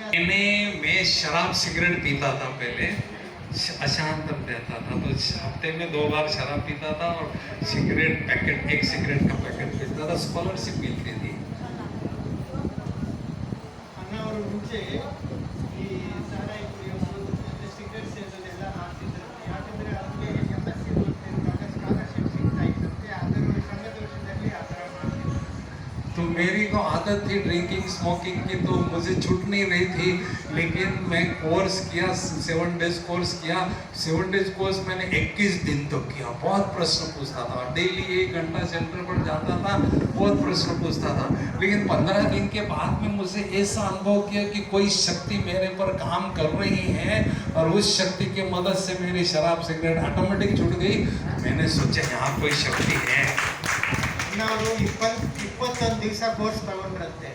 मैं शराब सिगरेट पीता था पहले, अशांत रहता था, तो हफ्ते में 2 बार शराब पीता था और सिगरेट पैकेट, एक सिगरेट का पैकेट पीता था। स्कॉलरशिप मिलती थी। ಅಣ್ಣ ಅವರು ಮುಂಚೆ ಈ ಸಾರಾಯಿ ಕುಡಿಯೋದು ಮತ್ತೆ ಸಿಗರೆಟ್ ಸೇದೋದೆಲ್ಲ ಮಾಡ್ತಿದ್ರಂತೆ. ಯಾಕಂದ್ರೆ ಅವ್ರಿಗೆ MSc ಓದ್ತಿರುವಾಗ ಸ್ಕಾಲರ್ಶಿಪ್ ಸಿಗ್ತಾ ಇತ್ತಂತೆ. ಅದರ ಸಂಘದೋಷದಲ್ಲಿ ಆ ಥರ ಮಾಡ್ತಿದ್ರು. तो मेरी को आदत थी ड्रिंकिंग स्मोकिंग की, तो मुझे छूट नहीं रही थी। लेकिन मैं कोर्स किया, 7 डेज कोर्स किया। 7 डेज कोर्स मैंने 21 दिन तक किया। बहुत प्रश्न पूछता था, डेली 1 घंटा सेंटर पर जाता था, बहुत प्रश्न पूछता था। लेकिन 15 दिन के बाद में मुझे ऐसा अनुभव किया कि कोई शक्ति मेरे पर काम कर रही है और उस शक्ति की मदद से मेरी शराब सिगरेट ऑटोमेटिक छूट गई। मैंने सोचा यहाँ कोई शक्ति है। ಅಣ್ಣ ಅವರು 21 ದಿವಸ ಕೋರ್ಸ್ ತಗೊಂಡ್ರಂತೆ.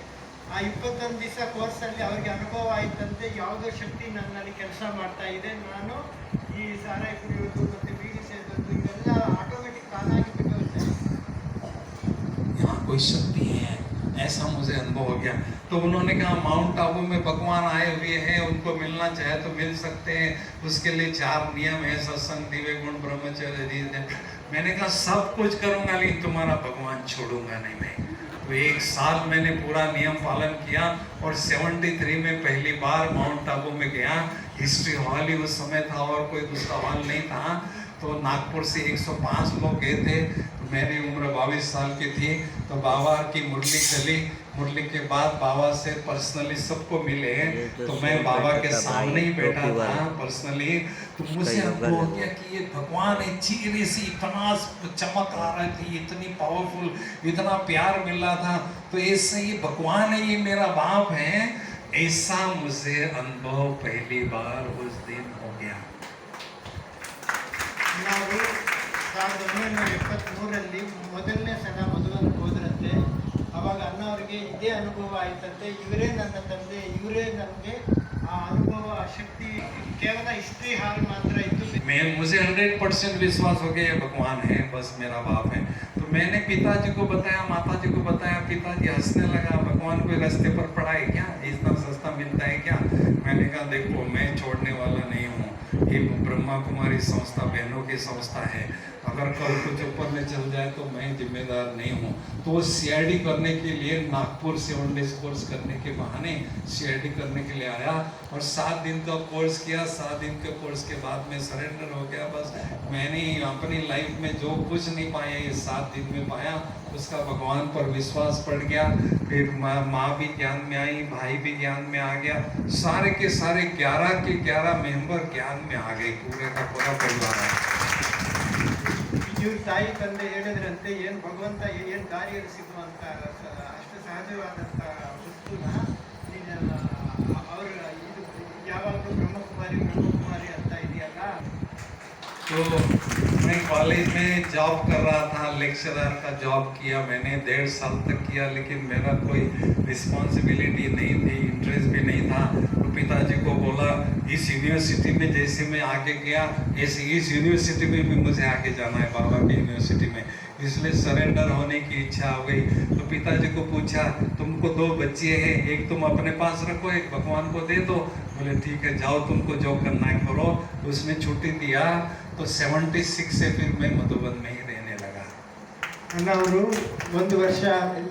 ಆ 21 ದಿವಸ ಕೋರ್ಸಲ್ಲಿ ಅವ್ರಿಗೆ ಅನುಭವ ಆಯ್ತಂತೆ, ಯಾವುದೋ ಶಕ್ತಿ ನನ್ನಲ್ಲಿ ಕೆಲಸ ಮಾಡ್ತಾ ಇದೆ. ನಾನು ಈ ಸಾರಾಯಿ ಕುಡಿಯೋದು ಮತ್ತು ಬೀಡಿ ಸೇದೋದು ಇವೆಲ್ಲ ಆಟೋಮೆಟಿಕ್ ತಾನಾಗಿ ಬಿಟ್ಟೋಗುತ್ತೆ. यहाँ कोई शक्ति है, ऐसा मुझे अनुभव हो गया। तो उन्होंने कहा माउंट आबू में भगवान आए हुए हैं, उनको मिलना चाहे तो मिल सकते हैं। उसके लिए 4 नियम है, सत्संग, दिव्य गुण, ब्रह्मचर्य, धीरज। मैंने कहा सब कुछ करूंगा लेकिन तुम्हारा भगवान छोड़ूंगा नहीं मैं। तो 1 साल मैंने पूरा नियम पालन किया और 73 में पहली बार माउंट आबू में गया। हिस्ट्री हॉल ही उस समय था और कोई दूसरा हॉल नहीं था। तो नागपुर से 105 लोग गए थे। तो मेरी उम्र 22 साल की थी। तो बाबा की मुरली चली। मुरली के बाद बाबा से पर्सनली सबको मिले। तो मैं बाबा के सामने ही बैठा था पर्सनली। तो मुझे अनुभव हो गया कि ये भगवान है। चेहरे से इतना चमक आ रही थी, इतनी पावरफुल, इतना प्यार मिल रहा था। तो ऐसे ये भगवान है, ये मेरा बाप है, ऐसा मुझे अनुभव पहली बार उस दिन हो गया। ನಾವು 1973ರಲ್ಲಿ ಮೊದಲನೇ ಸಲ ಮಧುವನ್ಗೆ ಹೋದ್ರಂತೆ. ಅವಾಗ ಅಣ್ಣ ಅವರಿಗೆ ಇದೇ ಅನುಭವ ಆಯ್ತಂತೆ. ಇವರೇ ನನ್ನ ತಂದೆ, ಇವರೇ ನನಗೆ ಆ ಅನುಭವ, ಆ ಶಕ್ತಿ ಕೇವಲ ಹಿಸ್ಟ್ರಿ ಹಾಲ್ ಮಾತ್ರ ಇತ್ತು. मुझे 100% विश्वास हो गया ये भगवान है, बस मेरा बाप है। तो मैंने पिताजी को बताया, माताजी को बताया। पिताजी हंसने लगा, भगवान कोई रास्ते पर पड़ा है क्या, इतना सस्ता मिलता है क्या? मैंने कहा देखो मैं छोड़ने वाला नहीं हूँ। ये ब्रह्मा कुमारी संस्था बहनों की संस्था है। अगर कल कुछ ऊपर में चल जाए तो मैं जिम्मेदार नहीं हूँ। तो वो CID करने के लिए नागपुर 7 डेज कोर्स करने के बहाने CID करने के लिए आया और 7 दिन का कोर्स किया। 7 दिन के कोर्स के बाद में सरेंडर हो गया। बस मैंने अपनी लाइफ में जो कुछ नहीं पाया ये 7 दिन में पाया। उसका भगवान पर विश्वास पड़ गया। फिर माँ भी ज्ञान में आई, भाई भी ज्ञान में आ गया। सारे के सारे 11 के 11 मेंबर ज्ञान में आ गए। पूरे का पूरा परिवार आया। ಇವ್ರ ತಾಯಿ ತಂದೆ ಹೇಳಿದ್ರಂತೆ, ಏನು ಭಗವಂತ ಏನು ದಾರಿಯಲ್ಲಿ ಸಿಗುವಂತ ಅಷ್ಟು ಸಹಜವಾದಂಥ ವಸ್ತುನ ಅವರು ಇದು ಯಾವಾಗಲೂ ಬ್ರಹ್ಮಕುಮಾರಿ ಅಂತ ಇದೆಯಲ್ಲ. तो मैं कॉलेज में जॉब कर रहा था, लेक्चरर का जॉब किया मैंने 1.5 साल तक किया। लेकिन मेरा कोई रिस्पॉन्सिबिलिटी नहीं थी, इंटरेस्ट भी नहीं था। तो पिताजी को बोला इस यूनिवर्सिटी में जैसे मैं आगे गया ऐसे इस यूनिवर्सिटी में भी मुझे आगे जाना है, बाबा की यूनिवर्सिटी में। इसलिए सरेंडर होने की इच्छा हो गई। तो पिताजी को पूछा तुमको 2 बच्चे हैं, एक तुम अपने पास रखो, एक भगवान को दे दो। बोले ठीक है जाओ, तुमको जो करना है करो। तो उसने छुट्टी दिया। तो 76 से फिर मैं मधुबन में ही रहने लगा। ಅಣ್ಣ ಅವರು 1 ವರ್ಷ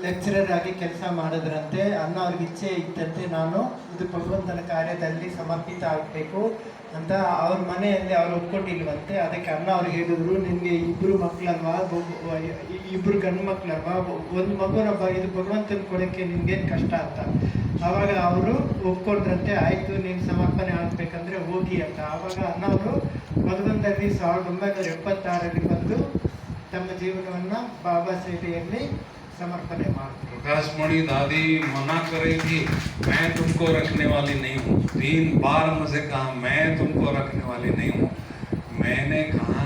ಲೆಕ್ಚರರ್ ಆಗಿ ಕೆಲಸ ಮಾಡಿದ್ರಂತೆ. ಅಣ್ಣ ಅವ್ರಿಗೆ ಇಚ್ಛೆ ಇತ್ತಂತೆ, ನಾನು ಇದು ಭಗವಂತನ ಕಾರ್ಯದಲ್ಲಿ ಸಮರ್ಪಿತ ಆಗಬೇಕು ಅಂತ. ಅವ್ರ ಮನೆಯಲ್ಲಿ ಅವ್ರು ಒಪ್ಕೊಂಡಿಲ್ವಂತೆ. ಅದಕ್ಕೆ ಅಣ್ಣ ಅವ್ರಿಗೆ ಹೇಳಿದ್ರು, ನಿನಗೆ 2 ಮಕ್ಕಳಲ್ವಾ, 2 ಗಂಡು ಮಕ್ಕಳಲ್ವಾ, 1 ಮಗುನೊಬ್ಬ, ಇದು ಭಗವಂತನ ಕೊಡೋಕ್ಕೆ ನಿಮ್ಗೇನು ಕಷ್ಟ ಅಂತ. ಆವಾಗ ಅವರು ಒಪ್ಕೊಂಡ್ರಂತೆ. ಆಯಿತು ನೀನು ಸಮರ್ಪಣೆ ಆಗಬೇಕಂದ್ರೆ ಹೋಗಿ ಅಂತ. ಆವಾಗ ಅಣ್ಣ ಅವರು ಮಧುಬನ್ನಲ್ಲಿ 1976ರಲ್ಲಿ ಬಂದು ತಮ್ಮ ಜೀವನವನ್ನು ಬಾಬಾ ಸೇವೆಯಲ್ಲಿ ಸಮರ್ಪಣೆ ಮಾಡಿದ್ರು. प्रकाश मणि दादी मना कर रही थी, मैं तुमको रखने वाली नहीं हूँ। 3 बार मुझे कहा मैं तुमको रखने वाली नहीं हूँ। मैंने कहा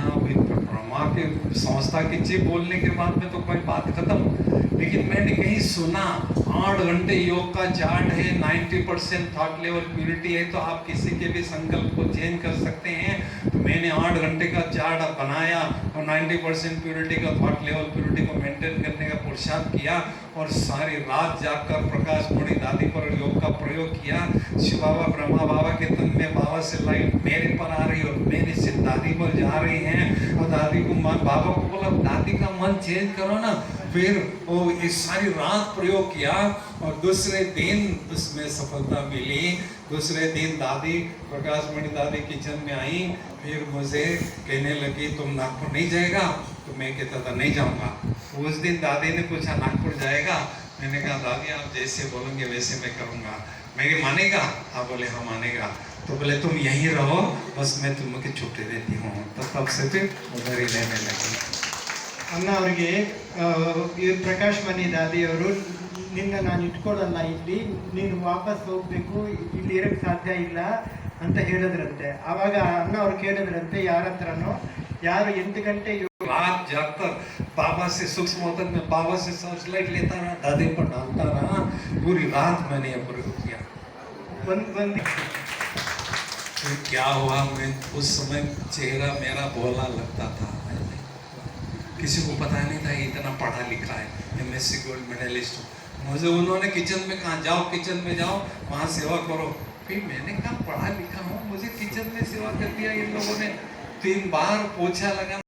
ब्रह्मा के संस्था की चीज बोलने के बाद में तो कोई बात खत्म। लेकिन मैंने कहीं सुना 8 घंटे योग का चार्ट है, 90% थॉट लेवल प्यूरिटी है, तो आप किसी के भी संकल्प को चेंज कर सकते हैं। तो मैंने 8 घंटे का चार्ट बनाया और 90% प्योरिटी का थॉट लेवल प्योरिटी को मेंटेन करने का पुरुषार्थ किया और सारी रात जागकर प्रकाश मणि दादी पर योग का प्रयोग किया। शिव बाबा ब्रह्मा बाबा के तन में बाबा से लाइट मेरे पर आ रही और मेरे से दादी पर जा रही हैं और दादी को मन बाबा को बोला दादी का मन चेंज करो ना। फिर वो इस सारी रात प्रयोग किया और दूसरे दिन उसमें सफलता मिली। दूसरे दिन दादी प्रकाश मणि दादी किचन में आई, फिर मुझे कहने लगी तुम नागपुर नहीं जाएगा? तो मैं कहता था नहीं जाऊंगा। उस दिन दादी ने पूछा नागपुर जाएगा? मैंने कहा दादी आप जैसे बोलेंगे वैसे मैं करूंगा। मैं मानेगा? आप बोले हाँ मानेगा। तो बोले तुम यहीं रहो, बस मैं तुमको छुट्टी देती हूँ। तो तब से फिर उधर ही रहने लगी। ಅಣ್ಣ ಅವರಿಗೆ ಈ ಪ್ರಕಾಶ್ ಮಣಿ ದಾದಿಯವರು ನಿನ್ನ ನಾನು ಇಟ್ಕೊಳ್ಳಲ್ಲ ಇಲ್ಲಿ, ನೀನು ವಾಪಸ್ ಹೋಗ್ಬೇಕು, ಇಲ್ಲಿ ಇರಕ್ಕೆ ಸಾಧ್ಯ ಇಲ್ಲ ಅಂತ ಹೇಳಿದ್ರಂತೆ. ಆವಾಗ ಅಣ್ಣ ಅವ್ರು ಕೇಳಿದ್ರಂತೆ ಯಾರ ಹತ್ರನೋ, ಯಾರು 8 ಗಂಟೆ रात जागकर बाबा से सूक्ष्म होता मैं बाबा से सर्च लाइट लेता रहा, दादी पर डालता रहा, पूरी रात मैंने ये प्रयोग किया। फिर क्या हुआ, मैं उस समय चेहरा मेरा भोला लगता था, किसी को पता नहीं था इतना पढ़ा लिखा है, MSc गोल्ड मेडलिस्ट। मुझे उन्होंने किचन में कहा जाओ किचन में जाओ वहाँ सेवा करो। फिर मैंने कहा पढ़ा लिखा हूँ, मुझे किचन में सेवा कर दिया इन लोगों ने। 3 बार पोछा लगा